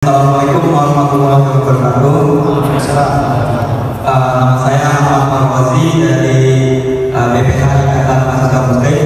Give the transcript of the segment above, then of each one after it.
Assalamualaikum warahmatullahi wabarakatuh. Nama saya Muhammad Marwazi dari BPH Ikatan Mahasiswa Muslim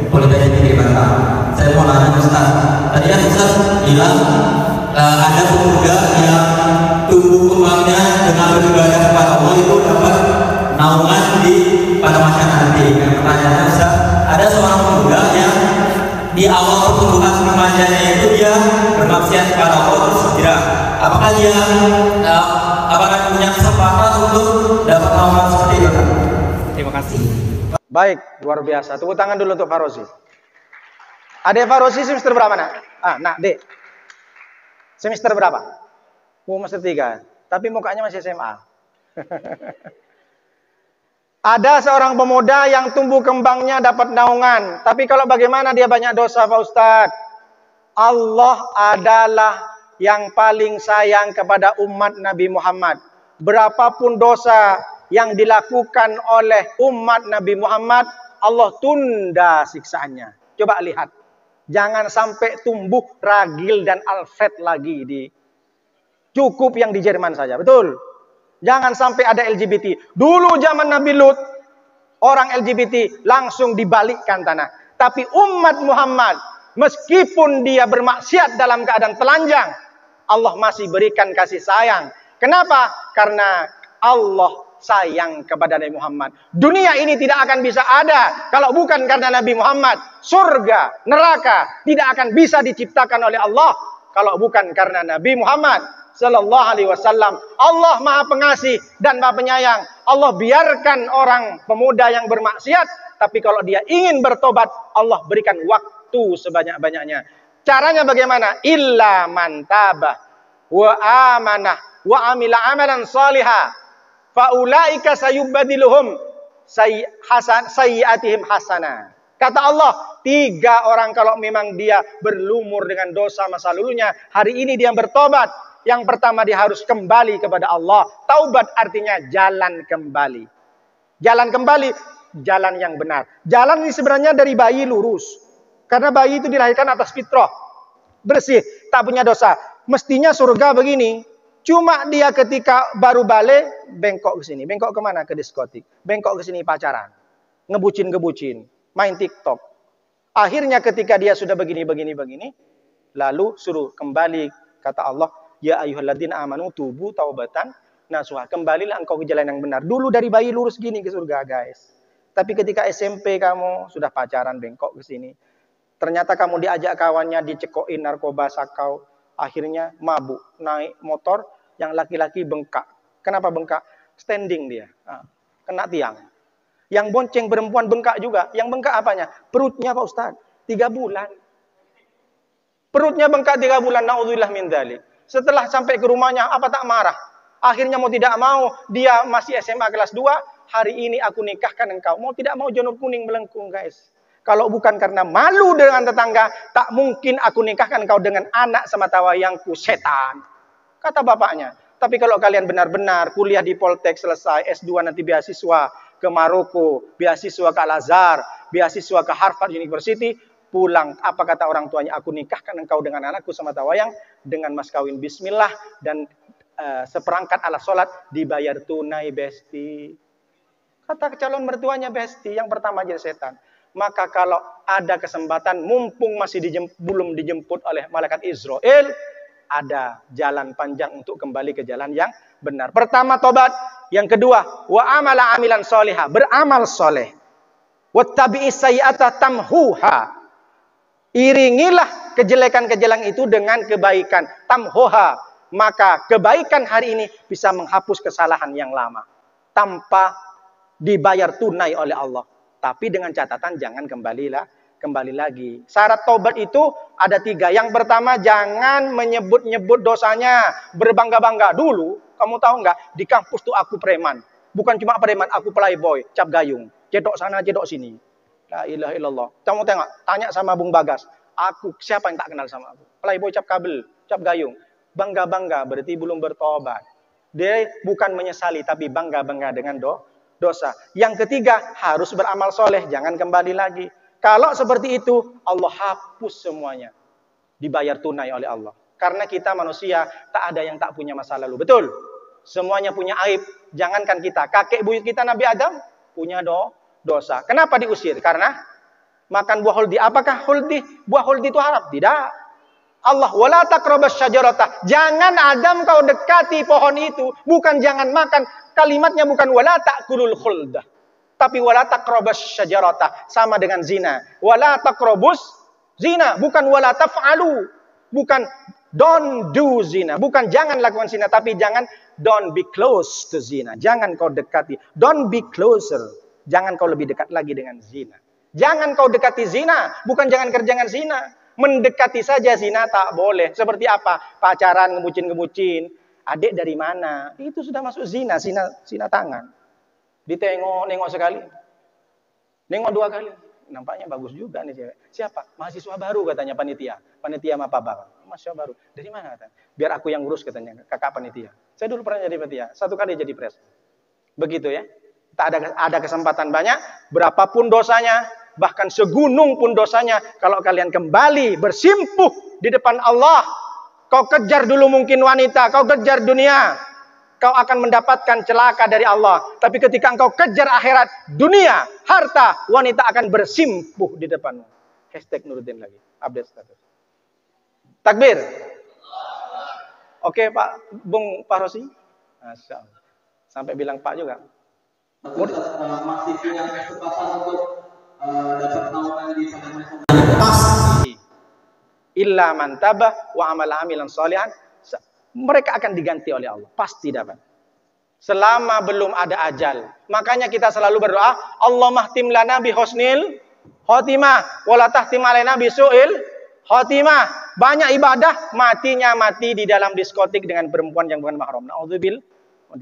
Politeknik Negeri Batam. Saya mau nanya Ustaz, tadi kan Ustaz bilang ada pemuda yang tumbuh kembangnya dengan beribadah kepada Allah itu dapat naungan pada masa nanti. Pertanyaannya Ustaz, ada seorang pemuda yang di awal pertumbuhan remajanya itu dia bermaksiat kepada Allah terus hijrah. Apakah dia punya kesempatan untuk dapat naungan seperti itu? Terima kasih. Baik, luar biasa. Tepuk tangan dulu untuk Farozi. Adek Farozi semester berapa nak? Nak dek. Semester berapa? Semester 3. Tapi mukanya masih SMA. Ada seorang pemuda yang tumbuh kembangnya dapat naungan. Tapi kalau bagaimana dia banyak dosa Pak Ustadz? Allah adalah yang paling sayang kepada umat Nabi Muhammad. Berapapun dosa yang dilakukan oleh umat Nabi Muhammad, Allah tunda siksaannya. Coba lihat. Jangan sampai tumbuh ragil dan Alfred lagi. Cukup yang di Jerman saja. Betul? Jangan sampai ada LGBT. Dulu zaman Nabi Lut, orang LGBT langsung dibalikkan tanah. Tapi umat Muhammad, meskipun dia bermaksiat dalam keadaan telanjang, Allah masih berikan kasih sayang. Kenapa? Karena Allah sayang kepada Nabi Muhammad. Dunia ini tidak akan bisa ada kalau bukan karena Nabi Muhammad. Surga, neraka tidak akan bisa diciptakan oleh Allah kalau bukan karena Nabi Muhammad Sallallahu Alaihi Wasallam. Allah Maha Pengasih dan Maha Penyayang. Allah biarkan orang pemuda yang bermaksiat, tapi kalau dia ingin bertobat, Allah berikan waktu sebanyak-banyaknya. Caranya bagaimana? Illa man tabah wa amanah wa amila amalan salihah faulaika sayubadiluhum sayyiatihim hasanah. Kata Allah, 3 orang kalau memang dia berlumur dengan dosa masa lalunya, hari ini dia bertobat. Yang pertama dia harus kembali kepada Allah. Taubat artinya jalan kembali. Jalan kembali, jalan yang benar. Jalan ini sebenarnya dari bayi lurus. Karena bayi itu dilahirkan atas fitrah. Bersih, tak punya dosa. Mestinya surga begini. Cuma dia ketika baru balik, bengkok ke sini. Bengkok kemana? Ke diskotik. Bengkok ke sini pacaran. Ngebucin-ngebucin. Main TikTok. Akhirnya ketika dia sudah begini, lalu suruh kembali. Kata Allah, ya ayyuhalladzina amanu tubu taubatan nasuha. Kembalilah engkau ke jalan yang benar. Dulu dari bayi lurus gini ke surga, guys. Tapi ketika SMP kamu sudah pacaran bengkok ke sini. Ternyata kamu diajak kawannya dicekokin narkoba sakau. Akhirnya mabuk, naik motor yang laki-laki bengkak. Kenapa bengkak? Standing dia. Kena tiang. Yang bonceng perempuan bengkak juga. Yang bengkak apanya? Perutnya Pak Ustadz. 3 bulan. Perutnya bengkak 3 bulan. Na'udzubillah min dzalik. Setelah sampai ke rumahnya, apa tak marah? Akhirnya mau tidak mau, dia masih SMA kelas 2, hari ini aku nikahkan engkau. Mau tidak mau janur kuning melengkung, guys. Kalau bukan karena malu dengan tetangga, tak mungkin aku nikahkan engkau dengan anak semata wayangku, setan. Kata bapaknya. Tapi kalau kalian benar-benar kuliah di Poltek selesai, S2 nanti beasiswa ke Maroko, beasiswa ke Al-Azhar, beasiswa ke Harvard University, pulang, apa kata orang tuanya? Aku nikahkan engkau dengan anakku semata wayang dengan mas kawin bismillah dan seperangkat alat sholat dibayar tunai, besti. Kata calon mertuanya, besti, yang pertama jadi setan. Maka kalau ada kesempatan, mumpung masih belum dijemput oleh malaikat Israel, ada jalan panjang untuk kembali ke jalan yang benar. Pertama tobat, yang kedua wa amala amilan solihah, beramal soleh. Wattabi'is sayyi'ata tamhuha. Iringilah kejelekan-kejelekan itu dengan kebaikan. Tamhoha. Maka kebaikan hari ini bisa menghapus kesalahan yang lama. Tanpa dibayar tunai oleh Allah. Tapi dengan catatan jangan kembali lagi. Syarat taubat itu ada 3. Yang pertama, jangan menyebut-nyebut dosanya. Berbangga-bangga. Dulu, kamu tahu nggak? Di kampus tuh aku preman. Bukan cuma preman, aku playboy. Cap gayung. Cedok sana, cedok sini. La ilaha illallah. Kamu tengok, tanya sama Bung Bagas. Aku, siapa yang tak kenal sama aku? Playboy cap kabel, cap gayung. Bangga-bangga, berarti belum bertobat. Dia bukan menyesali, tapi bangga-bangga dengan dosa. Yang ketiga, harus beramal soleh. Jangan kembali lagi. Kalau seperti itu, Allah hapus semuanya. Dibayar tunai oleh Allah. Karena kita manusia, tak ada yang tak punya masa lalu. Betul? Semuanya punya aib. Jangankan kita, kakek buyut kita Nabi Adam punya dosa. Kenapa diusir? Karena makan buah huldi. Apakah buah huldi itu haram? Tidak. Allah, wala taqrabas syajarata. Jangan Adam kau dekati pohon itu. Bukan jangan makan. Kalimatnya bukan wala ta'kulul khuldah. Tapi wala taqrabas syajarata. Sama dengan zina. Wala taqrabus zina. Bukan wala taf'alu. Bukan don't do zina. Bukan jangan lakukan zina. Tapi jangan don't be close to zina. Jangan kau dekati. Don't be closer. Jangan kau lebih dekat lagi dengan zina. Jangan kau dekati zina. Bukan jangan kerjakan zina. Mendekati saja zina tak boleh. Seperti apa? Pacaran, ngebucin-ngebucin. Adik dari mana? Itu sudah masuk zina. Zina tangan. Nengok sekali. Nengok 2 kali. Nampaknya bagus juga nih cewek. Siapa? Mahasiswa baru katanya panitia. Panitia sama Pak. Mahasiswa baru. Dari mana katanya? Biar aku yang ngurus katanya. Kakak panitia. Saya dulu pernah jadi panitia. 1 kali jadi pres. Begitu ya. Tak ada kesempatan banyak. Berapapun dosanya. Bahkan segunung pun dosanya. Kalau kalian kembali bersimpuh di depan Allah. Kau kejar dulu mungkin wanita. Kau kejar dunia. Kau akan mendapatkan celaka dari Allah. Tapi ketika engkau kejar akhirat, dunia, harta, wanita akan bersimpuh di depanmu. Hashtag Nuruddin lagi. Update status. Takbir. Oke Pak, Bung Pak Rosi. Masya Allah. Sampai bilang Pak juga. Masih punya kesempatan untuk dapat naungan di sana. Pasti. Illa man tabah wa amala amilan sholihan. Mereka akan diganti oleh Allah. Pasti dapat. Selama belum ada ajal. Makanya kita selalu berdoa. Allahumma khtim lana bi husnil khotimah. Wala tahtim alaina bi su'il khotimah. Banyak ibadah. Matinya mati di dalam diskotik dengan perempuan yang bukan mahram. Na'udzubil.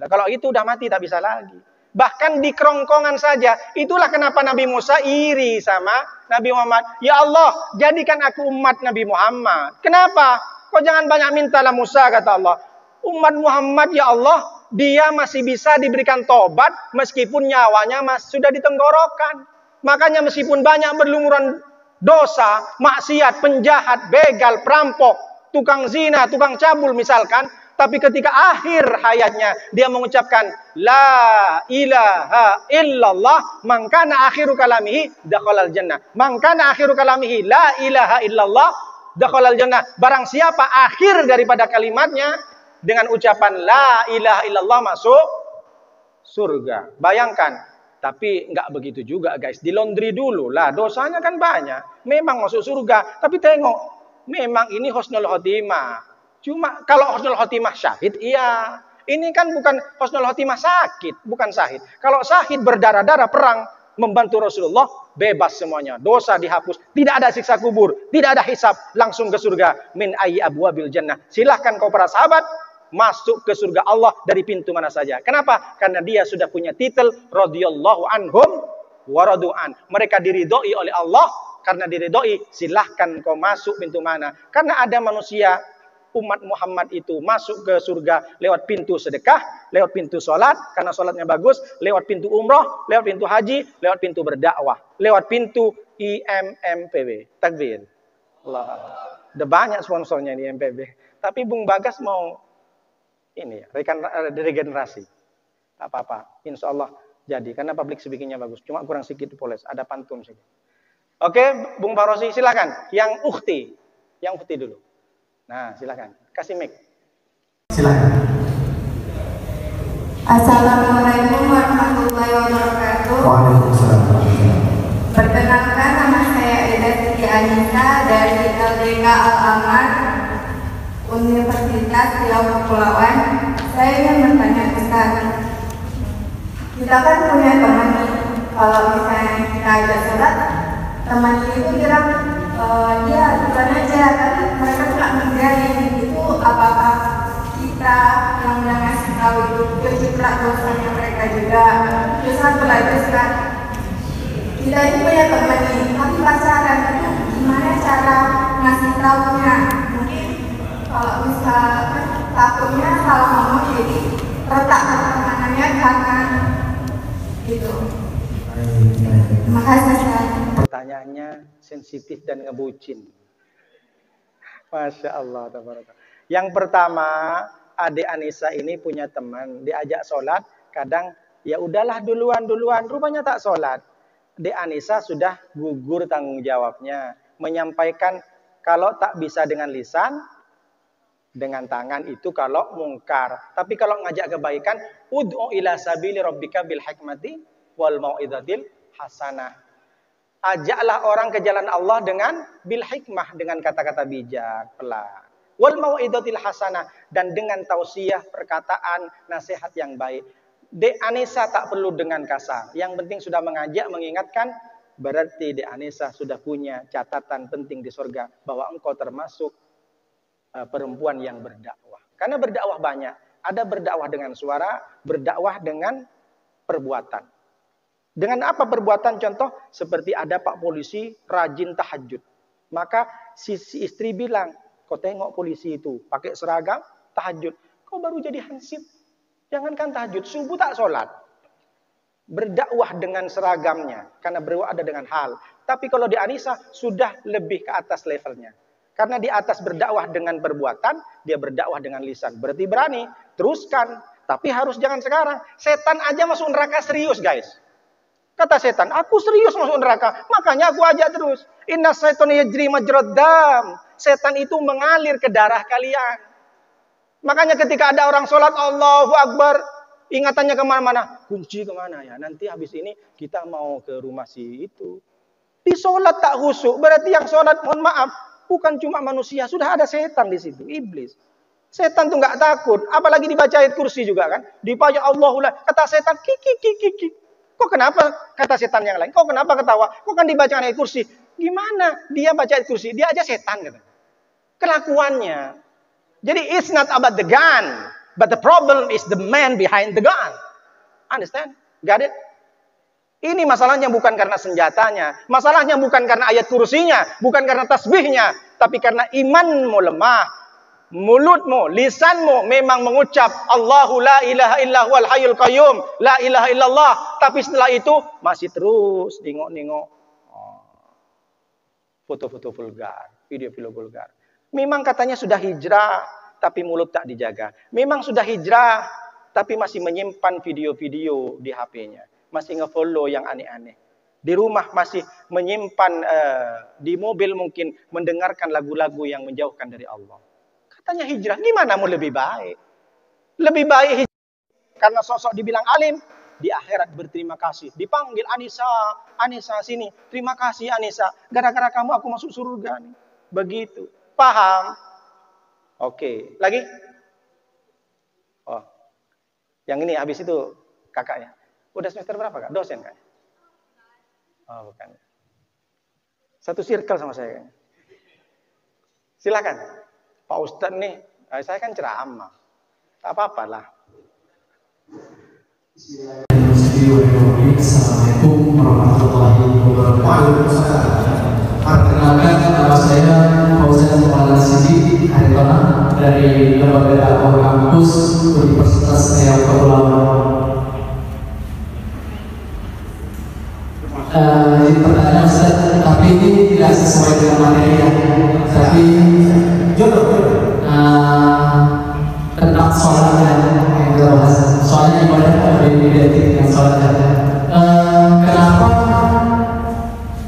Kalau itu udah mati tak bisa lagi. Bahkan di kerongkongan saja. Itulah kenapa Nabi Musa iri sama Nabi Muhammad. Ya Allah, jadikan aku umat Nabi Muhammad. Kenapa? Kau jangan banyak mintalah Musa, kata Allah. Umat Muhammad, ya Allah, dia masih bisa diberikan tobat meskipun nyawanya sudah ditenggorokan. Makanya meskipun banyak berlumuran dosa, maksiat, penjahat, begal, perampok, tukang zina, tukang cabul misalkan. Tapi ketika akhir hayatnya dia mengucapkan La ilaha illallah, mangkana akhiru kalamihi dakhalal jannah. Mangkana akhiru kalamihi La ilaha illallah dakhalal jannah. Barang siapa akhir daripada kalimatnya dengan ucapan La ilaha illallah masuk surga. Bayangkan. Tapi enggak begitu juga guys. Di laundry dulu lah. Dosanya kan banyak. Memang masuk surga. Tapi tengok. Memang ini husnul khotimah. Cuma kalau husnul khotimah syahid, iya. Ini kan bukan husnul khotimah sakit, bukan syahid. Kalau syahid berdarah-darah perang membantu Rasulullah, bebas semuanya. Dosa dihapus, tidak ada siksa kubur, tidak ada hisab, langsung ke surga. Min ayyi abwabil jannah. Silahkan kau para sahabat masuk ke surga Allah dari pintu mana saja. Kenapa? Karena dia sudah punya titel radhiyallahu anhum wa radu'an. Mereka diridhoi oleh Allah, karena diridhoi silahkan kau masuk pintu mana. Karena ada manusia umat Muhammad itu masuk ke surga lewat pintu sedekah, lewat pintu sholat, karena sholatnya bagus, lewat pintu umroh, lewat pintu haji, lewat pintu berdakwah, lewat pintu IMMPB. Takbir. Allah. Ada banyak sponsornya di IMPB. Tapi Bung Bagas mau ini ya, regenerasi. Tak apa-apa. Insya Allah jadi. Karena public speakingnya bagus. Cuma kurang sedikit poles. Ada pantun sedikit. Oke, Bung Farosi silakan. Yang ukhti dulu. Nah, silakan. Kasih mic. Silakan. Assalamualaikum warahmatullahi wabarakatuh. Waalaikumsalam. Perkenalkan, nama saya Eda Siti Anissa dari LDK Al-Aman Universitas Riau Kepulauan. Saya ingin bertanya Ustaz. Kita kan punya teman nih, kalau misalnya kita ajak sholat, teman itu bilang dia bukan aja, tapi mereka tuh nggak ngerjain. Itu apakah kita yang udah ngasih tahu itu keciprah dosanya mereka juga? Terus satu lagi Ustaz, kita ini punya teman nih, tapi pacaran itu gimana cara ngasih tahunya? Mungkin kalau misalkan takutnya salah ngomong jadi retak pertemanannya karena gitu. Terima kasih Ustaz. Pertanyaannya sensitif dan ngebucin. Masya Allah. Yang pertama, adik Anissa ini punya teman, diajak sholat, kadang ya udahlah duluan, rupanya tak sholat. Adik Anissa sudah gugur tanggung jawabnya, menyampaikan kalau tak bisa dengan lisan, dengan tangan itu kalau mungkar. Tapi kalau ngajak kebaikan, ud'u ila sabili rabbika bil hikmati wal mau'izatil hasanah. Ajaklah orang ke jalan Allah dengan bil hikmah, dengan kata-kata bijak, pelan. Wal mau'izatil hasanah, dan dengan tausiah, perkataan, nasihat yang baik. Dek Anissa tak perlu dengan kasar. Yang penting sudah mengajak, mengingatkan, berarti Dek Anissa sudah punya catatan penting di surga bahwa engkau termasuk perempuan yang berdakwah. Karena berdakwah banyak. Ada berdakwah dengan suara, berdakwah dengan perbuatan. Dengan apa perbuatan? Contoh, seperti ada Pak polisi rajin tahajud. Maka si istri bilang, kau tengok polisi itu, pakai seragam, tahajud. Kau baru jadi hansip. Jangankan tahajud, subuh tak sholat. Berdakwah dengan seragamnya. Karena berdakwah ada dengan hal. Tapi kalau di Anissa, sudah lebih ke atas levelnya. Karena di atas berdakwah dengan perbuatan, dia berdakwah dengan lisan. Berarti berani, teruskan. Tapi harus jangan sekarang. Setan aja masuk neraka serius, guys. Kata setan, aku serius masuk neraka. Makanya aku ajak terus. Inna syaitana yajri majrad dam. Setan itu mengalir ke darah kalian. Makanya ketika ada orang sholat, Allahu Akbar, ingatannya kemana-mana. Kunci kemana ya? Nanti habis ini kita mau ke rumah si itu. Di sholat tak khusyuk. Berarti yang sholat, mohon maaf, bukan cuma manusia, sudah ada setan di situ, iblis. Setan tuh nggak takut, apalagi dibaca ayat kursi juga kan. Dibaca Allahullah, kata setan, kiki. Kok kenapa kata setan yang lain? Kok kenapa ketawa? Kok kan dibaca ayat kursi? Gimana? Dia baca ayat kursi, dia aja setan gitu. Kelakuannya. Jadi it's not about the gun, but the problem is the man behind the gun. Understand? Got it? Ini masalahnya bukan karena senjatanya. Masalahnya bukan karena ayat kursinya. Bukan karena tasbihnya. Tapi karena imanmu lemah. Mulutmu, lisanmu memang mengucap Allahu la ilaha illa huwal hayyul qayyum. La ilaha illallah. Tapi setelah itu masih terus nengok-nengok foto-foto vulgar. Video-video vulgar. Memang katanya sudah hijrah. Tapi mulut tak dijaga. Memang sudah hijrah. Tapi masih menyimpan video-video di HP-nya. Masih nge-follow yang aneh-aneh. Di rumah masih menyimpan, di mobil mungkin mendengarkan lagu-lagu yang menjauhkan dari Allah. Katanya hijrah, gimana mau lebih baik? Lebih baik hijrah. Karena sosok dibilang alim, di akhirat berterima kasih. Dipanggil Anissa sini. Terima kasih Anissa. Gara-gara kamu aku masuk surga nih. Begitu. Paham? Oke. Lagi? Oh. Yang ini habis itu kakaknya. Udah semester berapa kak? Dosen kak? Oh bukan. Satu circle sama saya kayaknya. Silakan. Pak Ustadz nih, saya kan ceramah. Tak apa-apa lah. Assalamualaikum warahmatullahi wabarakatuh. Perkenalkan nama saya Fauzan Maulana Sidi Haritona dari Lembaga Dakwah Kampus Universitas Riau Kepulauan. Ini pertanyaan Ustaz, tapi ini tidak sesuai dengan materi ya. Tapi tentang sholatnya yang kita bahas. Soalnya ibadah identik dengan sholatnya. Kenapa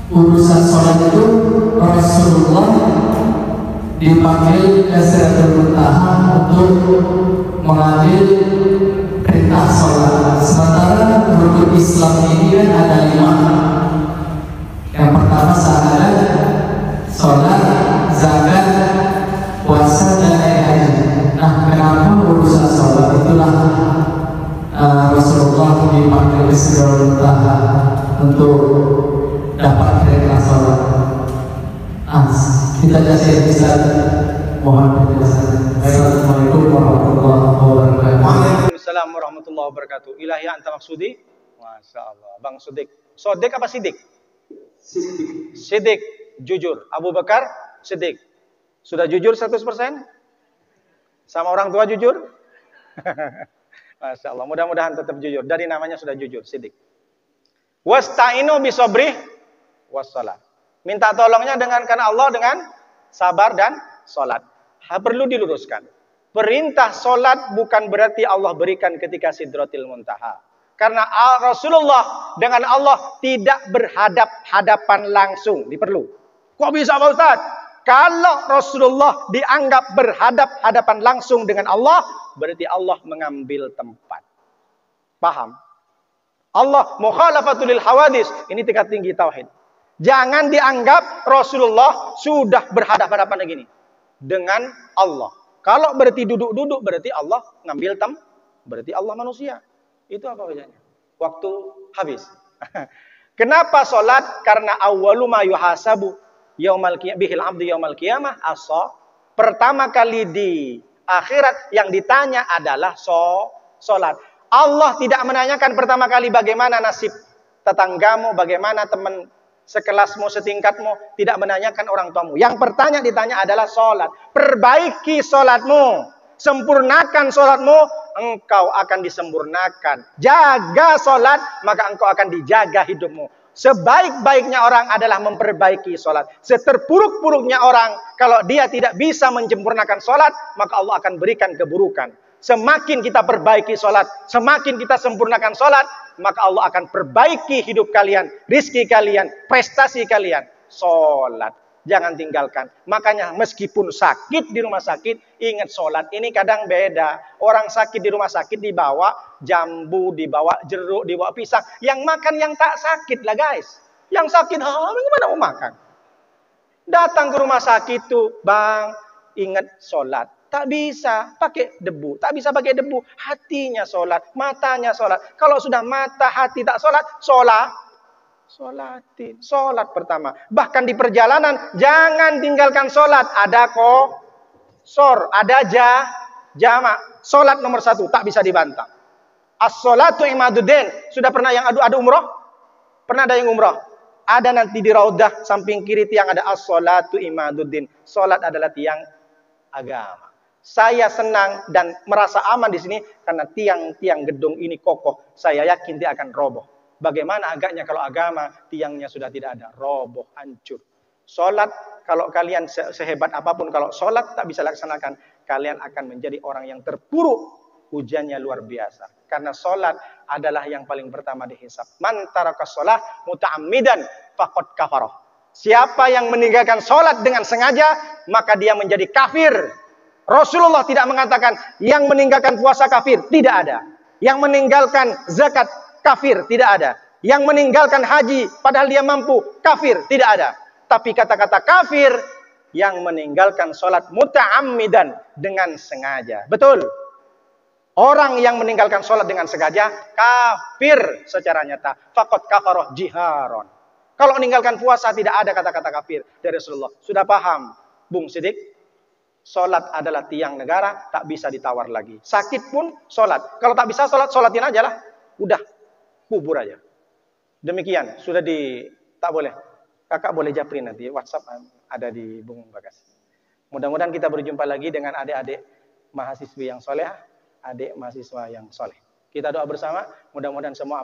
urusan sholat itu Rasulullah dipanggil ke Sidratul Muntaha untuk mengambil perintah sholat, sementara rukun Islam ini kan ada 5. Yang pertama syahadat, sholat, zakat, puasa dan haji. Nah, kenapa urusan sholat itulah Rasulullah dipanggil ke Sidratul Muntaha untuk dapat perintah sholat? Kita kasih Ustaz, mohon penjelasan. Assalamualaikum warahmatullahi wabarakatuh. Waalaikumsalam warahmatullahi wabarakatuh. Ilahi anta maksudi. Masya Allah. Bang Sodik. Sodik apa Sidik? Sidik. Jujur. Abu Bakar Sidik. Sudah jujur 100%? Sama orang tua jujur? Masya Allah. Mudah-mudahan tetap jujur. Dari namanya sudah jujur. Sidik. Wasta'inu bisobri wassalat. Minta tolongnya dengan karena Allah dengan sabar dan sholat. Perlu diluruskan. Perintah solat bukan berarti Allah berikan ketika Sidratil Muntaha. Karena Rasulullah dengan Allah tidak berhadap-hadapan langsung. Diperlu. Kok bisa Pak Ustaz? Kalau Rasulullah dianggap berhadap-hadapan langsung dengan Allah, berarti Allah mengambil tempat. Paham? Allah mukhalafatul lil hawadis. Ini tingkat tinggi tauhid. Jangan dianggap Rasulullah sudah berhadap-hadapan begini dengan Allah. Kalau berarti duduk-duduk, berarti Allah ngambil berarti Allah manusia. Itu apa wajahnya? Waktu habis. Kenapa sholat? Karena awwalu ma yuhasabu yaumal qiyamah bihil abdi yaumal qiyamah as-shalah. Pertama kali di akhirat yang ditanya adalah sholat. Allah tidak menanyakan pertama kali bagaimana nasib tetanggamu, bagaimana teman sekelasmu, setingkatmu, tidak menanyakan orang tuamu. Yang ditanya adalah sholat. Perbaiki sholatmu, sempurnakan sholatmu, engkau akan disempurnakan. Jaga sholat, maka engkau akan dijaga hidupmu. Sebaik-baiknya orang adalah memperbaiki sholat. Seterpuruk-puruknya orang, kalau dia tidak bisa menyempurnakan sholat, maka Allah akan berikan keburukan. Semakin kita perbaiki sholat, semakin kita sempurnakan sholat, maka Allah akan perbaiki hidup kalian, rizki kalian, prestasi kalian. Sholat, jangan tinggalkan. Makanya meskipun sakit di rumah sakit, ingat sholat. Ini kadang beda. Orang sakit di rumah sakit dibawa jambu, dibawa jeruk, dibawa pisang. Yang makan yang tak sakit lah guys. Yang sakit, gimana mau makan? Datang ke rumah sakit tuh, bang, ingat sholat. Tak bisa pakai debu. Tak bisa pakai debu. Hatinya sholat. Matanya sholat. Kalau sudah mata, hati tak sholat. Sholatin. Sholat pertama. Bahkan di perjalanan. Jangan tinggalkan sholat. Ada qasor. Ada jamak. Sholat nomor 1. Tak bisa dibantah. As-sholatu imaduddin. Sudah pernah yang adu umroh? Pernah ada yang umroh? Ada nanti di raudah. Samping kiri tiang ada as-sholatu imaduddin. Sholat adalah tiang agama. Saya senang dan merasa aman di sini karena tiang-tiang gedung ini kokoh. Saya yakin dia akan roboh. Bagaimana agaknya kalau agama tiangnya sudah tidak ada, roboh, hancur. Sholat, kalau kalian sehebat apapun, kalau sholat tak bisa laksanakan, kalian akan menjadi orang yang terpuruk. Ujiannya luar biasa. Karena sholat adalah yang paling pertama dihisab. Man taraka sholah muta'ammidan faqad kafarah. Siapa yang meninggalkan sholat dengan sengaja, maka dia menjadi kafir. Rasulullah tidak mengatakan yang meninggalkan puasa kafir, tidak ada. Yang meninggalkan zakat kafir, tidak ada. Yang meninggalkan haji padahal dia mampu, kafir, tidak ada. Tapi kata-kata kafir yang meninggalkan sholat muta'ammidan dengan sengaja. Betul. Orang yang meninggalkan sholat dengan sengaja kafir secara nyata. Faqad kafaroh jiharon. Kalau meninggalkan puasa tidak ada kata-kata kafir dari Rasulullah. Sudah paham, Bung Sidik? Sholat adalah tiang negara, tak bisa ditawar lagi. Sakit pun sholat. Kalau tak bisa sholat, sholatin aja lah. Udah, kubur aja. Demikian, sudah tak boleh. Kakak boleh japri nanti, WhatsApp ada di Bung Bagas. Mudah-mudahan kita berjumpa lagi dengan adik-adik mahasiswi yang soleh, adik mahasiswa yang soleh. Kita doa bersama, mudah-mudahan semua